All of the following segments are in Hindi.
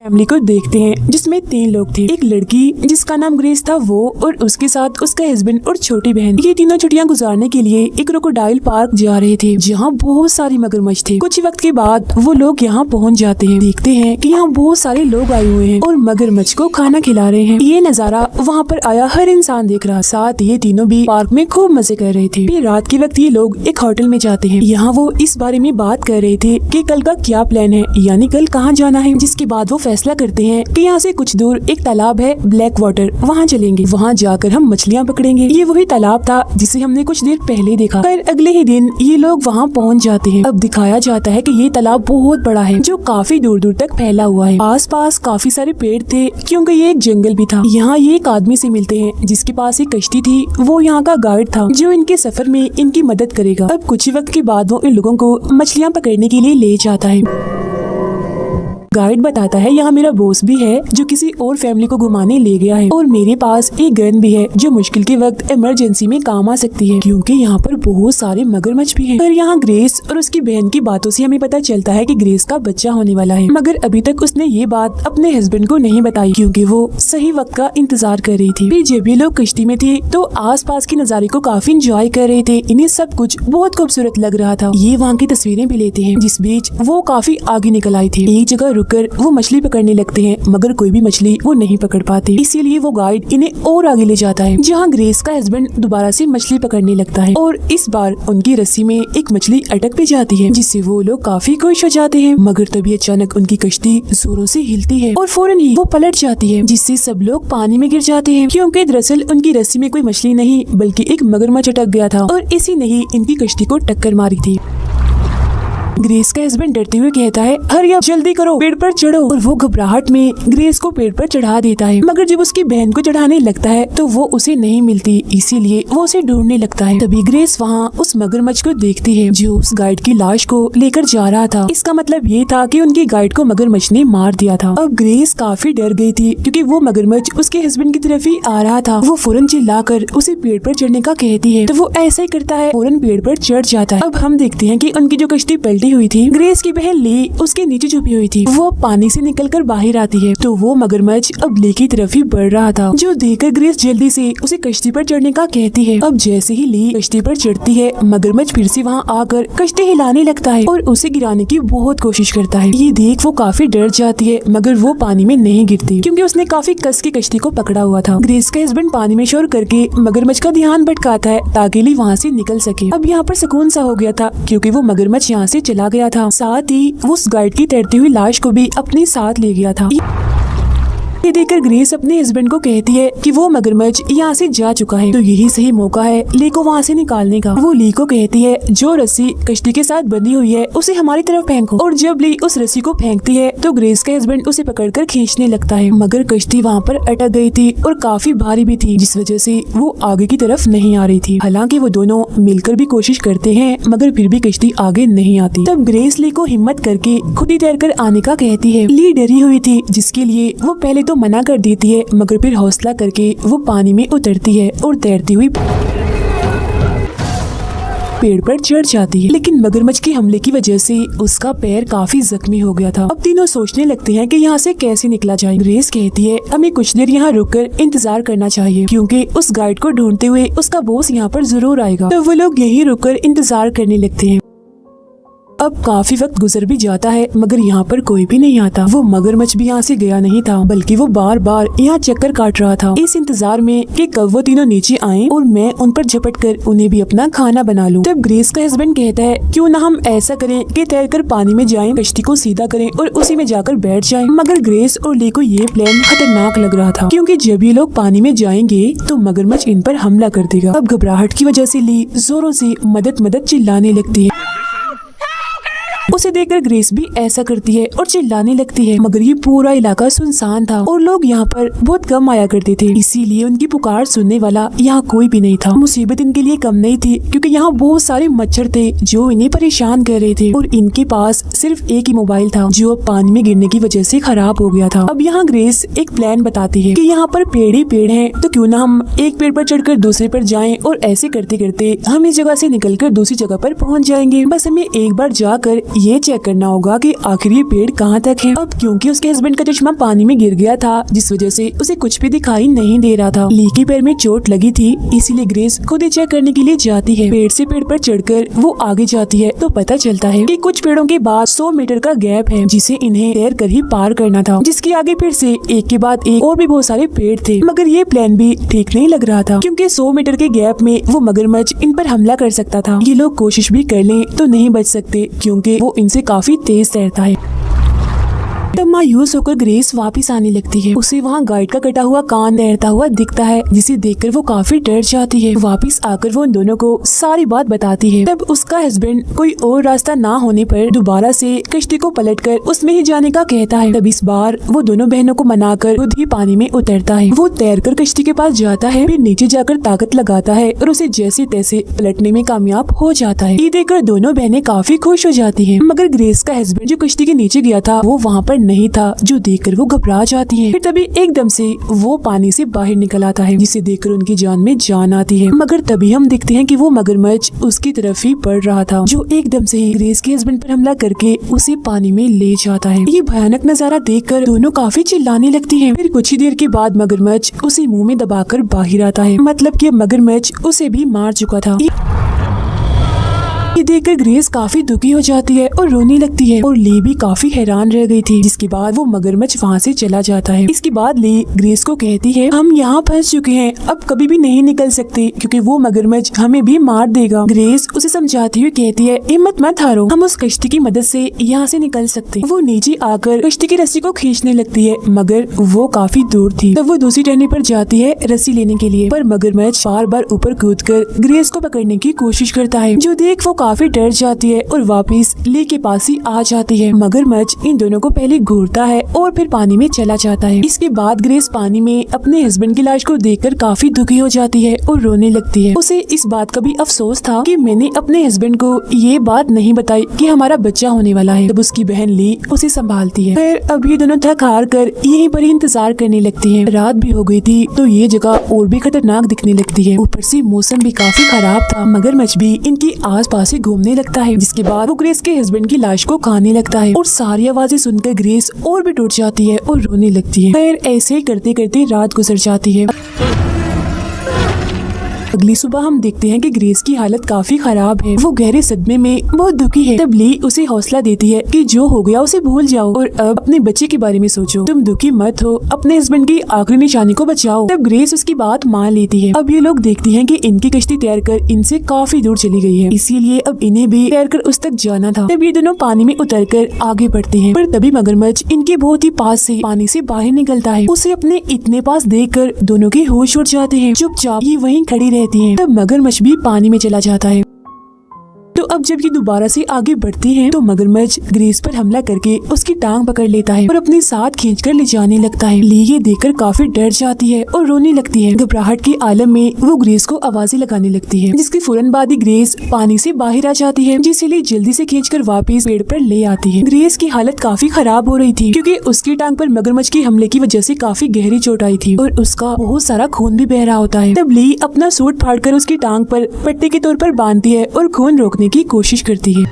फैमिली को देखते हैं जिसमें 3 लोग थे। एक लड़की जिसका नाम ग्रेस था वो और उसके साथ उसका हस्बैंड और छोटी बहन। ये तीनों छुट्टियां गुजारने के लिए एक क्रोकोडाइल पार्क जा रहे थे जहाँ बहुत सारी मगरमच्छ थे। कुछ वक्त के बाद वो लोग यहाँ पहुँच जाते हैं। देखते हैं कि यहाँ बहुत सारे लोग आए हुए हैं और मगरमच्छ को खाना खिला रहे हैं। ये नजारा वहाँ पर आया हर इंसान देख रहा। साथ ये तीनों भी पार्क में खूब मजे कर रहे थे। फिर रात के वक्त ये लोग एक होटल में जाते हैं। यहाँ वो इस बारे में बात कर रहे थे कि कल का क्या प्लान है, यानी कल कहाँ जाना है। जिसके बाद वो फैसला करते हैं कि यहाँ से कुछ दूर एक तालाब है ब्लैक वाटर, वहाँ चलेंगे। वहाँ जाकर हम मछलियाँ पकड़ेंगे। ये वही तालाब था जिसे हमने कुछ देर पहले देखा। पर अगले ही दिन ये लोग वहाँ पहुँच जाते हैं। अब दिखाया जाता है कि ये तालाब बहुत बड़ा है जो काफी दूर दूर तक फैला हुआ है। आस पास काफी सारे पेड़ थे क्योंकि ये एक जंगल भी था। यहाँ ये एक आदमी से मिलते हैं जिसके पास एक कश्ती थी। वो यहाँ का गाइड था जो इनके सफर में इनकी मदद करेगा। अब कुछ वक्त के बाद वो इन लोगों को मछलियाँ पकड़ने के लिए ले जाता है। गाइड बताता है यहाँ मेरा बॉस भी है जो किसी और फैमिली को घुमाने ले गया है और मेरे पास एक गन भी है जो मुश्किल के वक्त इमरजेंसी में काम आ सकती है क्योंकि यहाँ पर बहुत सारे मगरमच्छ भी हैं। पर यहाँ ग्रेस और उसकी बहन की बातों से हमें पता चलता है कि ग्रेस का बच्चा होने वाला है, मगर अभी तक उसने ये बात अपने हस्बैंड को नहीं बताई क्योंकि वो सही वक्त का इंतजार कर रही थी। फिर जब ये लोग कश्ती में थे तो आस पास के नजारे को काफी इंजॉय कर रहे थे। इन्हें सब कुछ बहुत खूबसूरत लग रहा था। ये वहाँ की तस्वीरें भी लेते हैं। जिस बीच वो काफी आगे निकल आई थी। एक जगह कर वो मछली पकड़ने लगते हैं मगर कोई भी मछली वो नहीं पकड़ पाते। इसीलिए वो गाइड इन्हें और आगे ले जाता है जहाँ ग्रेस का हस्बैंड दोबारा से मछली पकड़ने लगता है और इस बार उनकी रस्सी में एक मछली अटक भी जाती है जिससे वो लोग काफी खुश हो जाते हैं। मगर तभी अचानक उनकी कश्ती जोरों से हिलती है और फौरन ही वो पलट जाती है जिससे सब लोग पानी में गिर जाते हैं क्योंकि दरअसल उनकी रस्सी में कोई मछली नहीं बल्कि एक मगरमच्छ अटक गया था और इसी ने ही इनकी कश्ती को टक्कर मारी थी। ग्रेस का हस्बैंड डरते हुए कहता है हरी अप, जल्दी करो, पेड़ पर चढ़ो। और वो घबराहट में ग्रेस को पेड़ पर चढ़ा देता है मगर जब उसकी बहन को चढ़ाने लगता है तो वो उसे नहीं मिलती, इसीलिए वो उसे ढूंढने लगता है। तभी ग्रेस वहाँ उस मगरमच्छ को देखती है जो उस गाइड की लाश को लेकर जा रहा था। इसका मतलब ये था कि उनकी गाइड को मगरमच्छ ने मार दिया था। अब ग्रेस काफी डर गई थी क्योंकि वो मगरमच्छ उसके हस्बैंड की तरफ ही आ रहा था। वो फौरन चिल्लाकर उसे पेड़ पर चढ़ने का कहती है तो वो ऐसा ही करता है, फौरन पेड़ पर चढ़ जाता है। अब हम देखते हैं कि उनकी जो कश्ती पलटी हुई थी, ग्रेस की बहन ली उसके नीचे छुपी हुई थी। वो पानी से निकलकर बाहर आती है तो वो मगरमच्छ अब ली की तरफ ही बढ़ रहा था जो देखकर ग्रेस जल्दी से उसे कश्ती पर चढ़ने का कहती है। अब जैसे ही ली कश्ती पर चढ़ती है मगरमच्छ फिर से वहाँ आकर कश्ती हिलाने लगता है और उसे गिराने की बहुत कोशिश करता है। ये देख वो काफी डर जाती है मगर वो पानी में नहीं गिरती क्योंकि उसने काफी कस की कश्ती को पकड़ा हुआ था। ग्रेस का हस्बैंड पानी में शोर करके मगरमच्छ का ध्यान भटकाता है ताकि ली वहाँ से निकल सके। अब यहाँ पर सुकून सा हो गया था क्योंकि वो मगरमच्छ यहाँ से चला गया था। साथ ही वो उस गाइड की तैरती हुई लाश को भी अपने साथ ले गया था। ये देखकर ग्रेस अपने हस्बैंड को कहती है कि वो मगरमच्छ यहाँ से जा चुका है तो यही सही मौका है ली को वहाँ से निकालने का। वो ली को कहती है जो रस्सी कश्ती के साथ बंधी हुई है उसे हमारी तरफ फेंको। और जब ली उस रस्सी को फेंकती है तो ग्रेस का हस्बैंड उसे पकड़कर खींचने लगता है मगर कश्ती वहाँ पर अटक गई थी और काफी भारी भी थी जिस वजह से वो आगे की तरफ नहीं आ रही थी। हालांकि वो दोनों मिलकर भी कोशिश करते हैं मगर फिर भी कश्ती आगे नहीं आती। तब ग्रेस ली को हिम्मत करके खुद ही तैरकर आने का कहती है। ली डरी हुई थी जिसके लिए वो पहले तो मना कर देती है मगर फिर हौसला करके वो पानी में उतरती है और तैरती हुई पेड़ पर चढ़ जाती है। लेकिन मगरमच्छ के हमले की वजह से उसका पैर काफी जख्मी हो गया था। अब तीनों सोचने लगते हैं कि यहाँ से कैसे निकला जाए। ग्रेस कहती है हमें कुछ देर यहाँ रुककर इंतजार करना चाहिए क्योंकि उस गाइड को ढूंढते हुए उसका बॉस यहाँ पर जरूर आएगा। तो वो लोग यहीं रुककर इंतजार करने लगते हैं। अब काफी वक्त गुजर भी जाता है मगर यहाँ पर कोई भी नहीं आता। वो मगरमच्छ भी यहाँ से गया नहीं था बल्कि वो बार बार यहाँ चक्कर काट रहा था इस इंतजार में कि कब वो तीनों नीचे आएं और मैं उन पर झपट कर उन्हें भी अपना खाना बना लूं। तब ग्रेस का हस्बैंड कहता है क्यों ना हम ऐसा करें कि तैरकर पानी में जाएं, कश्ती को सीधा करें और उसी में जाकर बैठ जाएं। मगर ग्रेस और ली को ये प्लान खतरनाक लग रहा था क्योंकि जब ये लोग पानी में जाएंगे तो मगरमच्छ इन पर हमला कर देगा। अब घबराहट की वजह से ली जोरों से मदद चिल्लाने लगती है। उसे देखकर ग्रेस भी ऐसा करती है और चिल्लाने लगती है मगर ये पूरा इलाका सुनसान था और लोग यहाँ पर बहुत कम आया करते थे इसीलिए उनकी पुकार सुनने वाला यहाँ कोई भी नहीं था। मुसीबत इनके लिए कम नहीं थी क्योंकि यहाँ बहुत सारे मच्छर थे जो इन्हें परेशान कर रहे थे और इनके पास सिर्फ एक ही मोबाइल था जो अब पानी में गिरने की वजह से खराब हो गया था। अब यहाँ ग्रेस एक प्लान बताती है कि यहाँ पर पेड़ ही पेड़ है तो क्यों ना हम एक पेड़ पर चढ़कर दूसरे पर जाएं और ऐसे करते करते हम इस जगह से निकलकर दूसरी जगह पर पहुँच जाएंगे। बस हमें एक बार जाकर ये चेक करना होगा कि आखिर ये पेड़ कहाँ तक है। अब क्योंकि उसके हस्बैंड का चश्मा पानी में गिर गया था, जिस वजह से उसे कुछ भी दिखाई नहीं दे रहा था। ली के पैर में चोट लगी थी, इसीलिए ग्रेस खुद ही चेक करने के लिए जाती है। पेड़ से पेड़ पर चढ़कर वो आगे जाती है तो पता चलता है कि कुछ पेड़ों के बाद 100 मीटर का गैप है, जिसे इन्हें तैर कर ही पार करना था, जिसके आगे फिर से एक के बाद एक और भी बहुत सारे पेड़ थे। मगर ये प्लान भी ठीक नहीं लग रहा था, क्योंकि 100 मीटर के गैप में वो मगरमच्छ इन पर हमला कर सकता था। ये लोग कोशिश भी कर लें तो नहीं बच सकते, क्योंकि वो इनसे काफी तेज तैरता है। तब मायूस होकर ग्रेस वापस आने लगती है। उसे वहाँ गाइड का कटा हुआ कान तैरता हुआ दिखता है, जिसे देखकर वो काफी डर जाती है। वापस आकर वो उन दोनों को सारी बात बताती है। तब उसका हस्बैंड कोई और रास्ता ना होने पर दोबारा से कश्ती को पलटकर उसमें ही जाने का कहता है। तब इस बार वो दोनों बहनों को मनाकर खुद ही पानी में उतरता है। वो तैरकर कश्ती के पास जाता है, फिर नीचे जाकर ताकत लगाता है और उसे जैसे तैसे पलटने में कामयाब हो जाता है। ये देखकर दोनों बहनें काफी खुश हो जाती है। मगर ग्रेस का हस्बैंड जो कश्ती के नीचे गया था वो वहाँ पर नहीं था, जो देखकर वो घबरा जाती हैं। फिर तभी एकदम से वो पानी से बाहर निकल आता है, जिसे देखकर उनकी जान में जान आती है। मगर तभी हम देखते हैं कि वो मगरमच्छ उसकी तरफ ही बढ़ रहा था, जो एकदम से ही ग्रेस के हस्बैंड पर हमला करके उसे पानी में ले जाता है। ये भयानक नजारा देखकर दोनों काफी चिल्लाने लगती हैं। फिर कुछ ही देर के बाद मगरमच्छ उसे मुंह में दबाकर बाहर आता है, मतलब कि मगरमच्छ उसे भी मार चुका था। ये देखकर ग्रेस काफी दुखी हो जाती है और रोने लगती है, और ली भी काफी हैरान रह गई थी। जिसके बाद वो मगरमच्छ वहाँ से चला जाता है। इसके बाद ली ग्रेस को कहती है, हम यहाँ फंस चुके हैं, अब कभी भी नहीं निकल सकते, क्योंकि वो मगरमच्छ हमें भी मार देगा। ग्रेस उसे समझाती हुई कहती है, हिम्मत मत हारो, हम उस कश्ती की मदद से यहाँ से निकल सकते। वो नीचे आकर कश्ती की रस्सी को खींचने लगती है, मगर वो काफी दूर थी। तब वो दूसरी टहनी पर जाती है रस्सी लेने के लिए, पर मगरमच्छ बार बार ऊपर कूदकर ग्रेस को पकड़ने की कोशिश करता है, जो देख वो काफी डर जाती है और वापस ली के पास ही आ जाती है। मगरमच्छ इन दोनों को पहले घूरता है और फिर पानी में चला जाता है। इसके बाद ग्रेस पानी में अपने हस्बैंड की लाश को देखकर काफी दुखी हो जाती है और रोने लगती है। उसे इस बात का भी अफसोस था कि मैंने अपने हस्बैंड को ये बात नहीं बताई कि हमारा बच्चा होने वाला है। तब उसकी बहन ली उसे संभालती है। फिर अब ये दोनों थक हार कर यहीं पर ही इंतजार करने लगती है। रात भी हो गई थी, तो ये जगह और भी खतरनाक दिखने लगती है। ऊपर से मौसम भी काफी खराब था। मगरमच्छ भी इनकी आस पास ही घूमने लगता है, जिसके बाद वो ग्रेस के हस्बैंड की लाश को खाने लगता है, और सारी आवाजें सुनकर ग्रेस और भी टूट जाती है और रोने लगती है। फिर ऐसे ही करते करते रात गुजर जाती है। अगली सुबह हम देखते हैं कि ग्रेस की हालत काफी खराब है। वो गहरे सदमे में बहुत दुखी है। तब ली उसे हौसला देती है कि जो हो गया उसे भूल जाओ और अब अपने बच्चे के बारे में सोचो। तुम दुखी मत हो, अपने हस्बैंड की आखिरी निशानी को बचाओ। तब ग्रेस उसकी बात मान लेती है। अब ये लोग देखती हैं कि इनकी कश्ती तैरकर इनसे काफी दूर चली गई है, इसीलिए अब इन्हें भी तैरकर उस तक जाना था। तब ये दोनों पानी में उतरकर आगे बढ़ते हैं, पर तभी मगरमच्छ इनके बहुत ही पास से पानी से बाहर निकलता है। उसे अपने इतने पास देखकर दोनों के होश उड़ जाते हैं। चुपचाप ये वहीं खड़ी रहती हैं। तब मगरमच्छ भी पानी में चला जाता है। तो अब जब ये दोबारा से आगे बढ़ती हैं, तो मगरमच्छ ग्रेस पर हमला करके उसकी टांग पकड़ लेता है और अपने साथ खींचकर ले जाने लगता है। ली ये देखकर काफी डर जाती है और रोने लगती है। घबराहट के आलम में वो ग्रेस को आवाजें लगाने लगती है, जिसके फौरन बाद ही ग्रेस पानी से बाहर आ जाती है, जिसे ली जल्दी से खींचकर वापस पेड़ पर ले आती है। ग्रेस की हालत काफी खराब हो रही थी, क्योंकि उसकी टांग पर मगरमच्छ के हमले की वजह से काफी गहरी चोट आई थी और उसका बहुत सारा खून भी बह रहा होता है। तब ली अपना सूट फाड़कर उसकी टांग पर पट्टी के तौर पर बांधती है और खून रोकने की कोशिश करती है।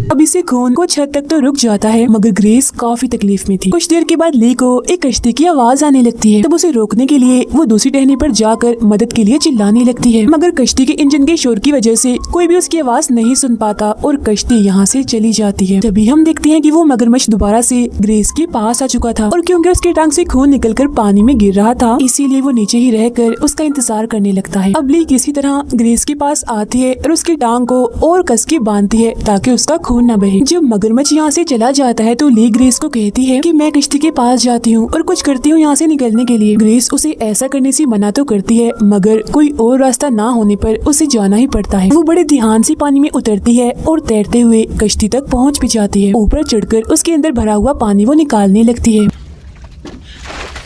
अब इसे खून कुछ हद तक तो रुक जाता है, मगर ग्रेस काफी तकलीफ में थी। कुछ देर के बाद ली को एक कश्ती की आवाज आने लगती है। तब उसे रोकने के लिए वो दूसरी टहनी पर जाकर मदद के लिए चिल्लाने लगती है, मगर कश्ती के इंजन के शोर की वजह से कोई भी उसकी आवाज नहीं सुन पाता और कश्ती यहाँ से चली जाती है। तभी हम देखते हैं कि वो मगरमच्छ दोबारा से ग्रेस के पास आ चुका था, और क्योंकि उसके टांग से खून निकलकर पानी में गिर रहा था, इसीलिए वो नीचे ही रहकर उसका इंतजार करने लगता है। अब ली किसी तरह ग्रेस के पास आती है और उसकी टांग को और कस के बांधती है ताकि उसका खून न बहे। जब मगरमच्छ यहाँ से चला जाता है तो ली ग्रेस को कहती है कि मैं कश्ती के पास जाती हूँ और कुछ करती हूँ यहाँ से निकलने के लिए। ग्रेस उसे ऐसा करने से मना तो करती है, मगर कोई और रास्ता ना होने पर उसे जाना ही पड़ता है। वो बड़े ध्यान से पानी में उतरती है और तैरते हुए कश्ती तक पहुँच भी जाती है। ऊपर चढ़कर उसके अंदर भरा हुआ पानी वो निकालने लगती है।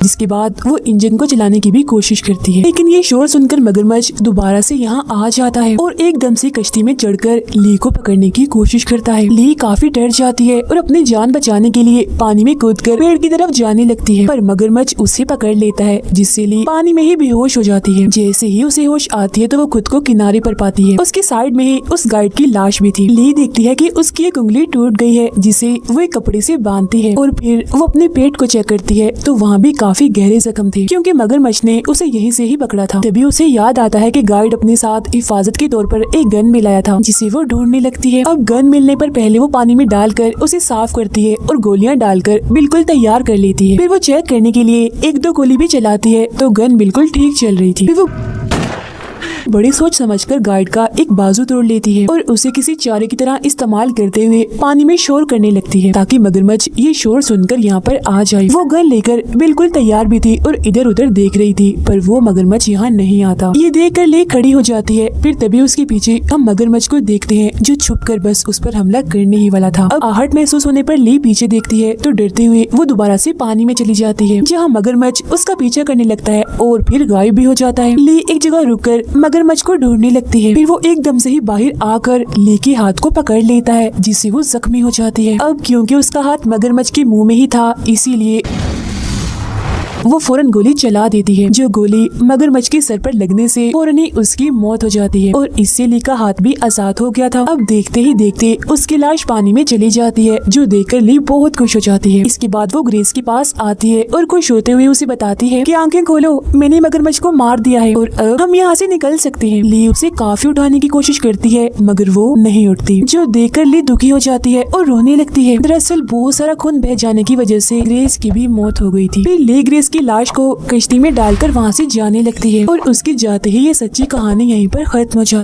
जिसके बाद वो इंजन को चलाने की भी कोशिश करती है, लेकिन ये शोर सुनकर मगरमच्छ दोबारा से यहाँ आ जाता है और एकदम से कश्ती में चढ़कर ली को पकड़ने की कोशिश करता है। ली काफी डर जाती है और अपनी जान बचाने के लिए पानी में कूदकर पेड़ की तरफ जाने लगती है, पर मगरमच्छ उसे पकड़ लेता है, जिससे ली पानी में ही बेहोश हो जाती है। जैसे ही उसे होश आती है तो वो खुद को किनारे पर पाती है। उसके साइड में ही उस गाइड की लाश भी थी। ली देखती है कि उसकी एक उंगली टूट गई है, जिसे वो एक कपड़े से बांधती है और फिर वो अपने पेट को चेक करती है तो वहाँ भी काफी गहरे जख्म थे, क्योंकि मगरमच्छ ने उसे यहीं से ही पकड़ा था। तभी उसे याद आता है कि गाइड अपने साथ हिफाजत के तौर पर एक गन भी लाया था, जिसे वो ढूंढने लगती है। अब गन मिलने पर पहले वो पानी में डालकर उसे साफ करती है और गोलियां डालकर बिल्कुल तैयार कर लेती है। फिर वो चेक करने के लिए एक दो गोली भी चलाती है तो गन बिल्कुल ठीक चल रही थी। फिर वो बड़ी सोच समझकर गाइड का एक बाजू तोड़ लेती है और उसे किसी चारे की तरह इस्तेमाल करते हुए पानी में शोर करने लगती है, ताकि मगरमच्छ ये शोर सुनकर यहाँ पर आ जाए। वो गन लेकर बिल्कुल तैयार भी थी और इधर उधर देख रही थी, पर वो मगरमच्छ यहाँ नहीं आता। ये देखकर ले खड़ी हो जाती है। फिर तभी उसके पीछे हम मगरमच्छ को देखते हैं, जो छुपकर बस उस पर हमला करने ही वाला था। अब आहट महसूस होने पर ली पीछे देखती है तो डरते हुए वो दोबारा से पानी में चली जाती है, जहाँ मगरमच्छ उसका पीछा करने लगता है और फिर गायब भी हो जाता है। ली एक जगह रुककर मगरमच्छ को ढूंढने लगती है। फिर वो एकदम से ही बाहर आकर ली के हाथ को पकड़ लेता है, जिससे वो जख्मी हो जाती है। अब क्योंकि उसका हाथ मगरमच्छ के मुंह में ही था, इसीलिए वो फौरन गोली चला देती है, जो गोली मगरमच्छ के सर पर लगने से फौरन ही उसकी मौत हो जाती है और इससे ली का हाथ भी आजाद हो गया था। अब देखते ही देखते उसकी लाश पानी में चली जाती है, जो देखकर ली बहुत खुश हो जाती है। इसके बाद वो ग्रेस के पास आती है और खुश होते हुए उसे बताती है कि आंखें खोलो, मैंने मगरमच्छ को मार दिया है और अब हम यहाँ से निकल सकते हैं। ली उसे काफी उठाने की कोशिश करती है, मगर वो नहीं उठती, जो देखकर ली दुखी हो जाती है और रोने लगती है। दरअसल बहुत सारा खून बह जाने की वजह से ग्रेस की भी मौत हो गई थी। फिर ली ग्रेस की लाश को कश्ती में डालकर वहाँ से जाने लगती है और उसके जाते ही ये सच्ची कहानी यहीं पर खत्म हो जाती है।